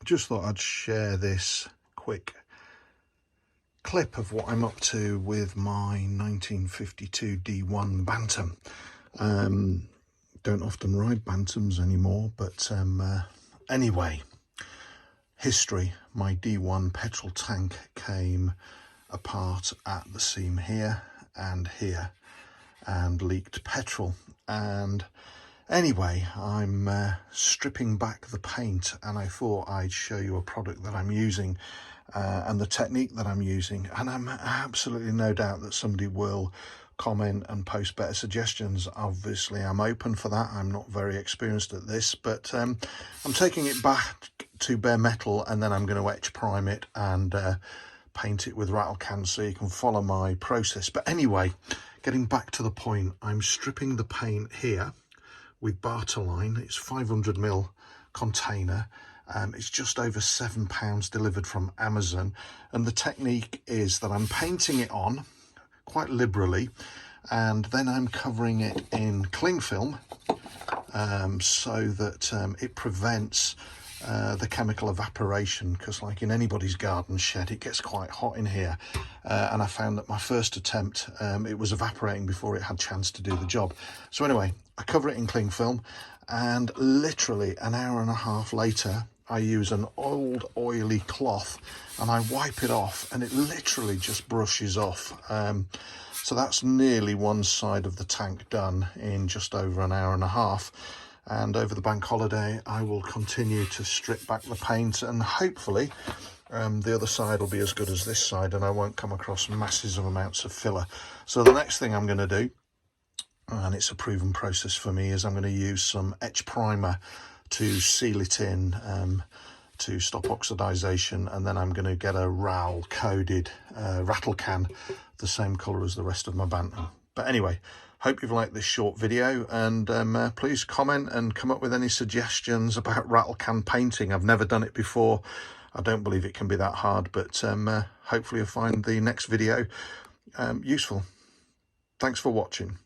just thought I'd share this quick clip of what I'm up to with my 1952 D1 Bantam. Don't often ride Bantams anymore, but anyway, history. My D1 petrol tank came apart at the seam here and leaked petrol. And anyway, I'm stripping back the paint, and I thought I'd show you a product that I'm using and the technique that I'm using. And I'm absolutely no doubt that somebody will comment and post better suggestions. Obviously, I'm open for that. I'm not very experienced at this, but I'm taking it back to bare metal, and then I'm going to etch prime it and paint it with rattle can so you can follow my process. But anyway, getting back to the point, I'm stripping the paint here with Bartoline. It's 500ml container. It's just over £7 delivered from Amazon, and the technique is that I'm painting it on quite liberally, and then I'm covering it in cling film so that it prevents the chemical evaporation, because like in anybody's garden shed, it gets quite hot in here, and I found that my first attempt it was evaporating before it had chance to do the job. So anyway, I cover it in cling film, and literally an hour and a half later I use an old oily cloth and I wipe it off, and it literally just brushes off. So that's nearly one side of the tank done in just over an hour and a half. And over the bank holiday, I will continue to strip back the paint, and hopefully the other side will be as good as this side, and I won't come across masses of amounts of filler. So the next thing I'm going to do, and it's a proven process for me, is I'm going to use some etch primer to seal it in to stop oxidization, and then I'm going to get a RAL coated rattle can the same color as the rest of my Bantam. But anyway, hope you've liked this short video, and please comment and come up with any suggestions about rattle can painting. I've never done it before. I don't believe it can be that hard, but hopefully you'll find the next video useful. Thanks for watching.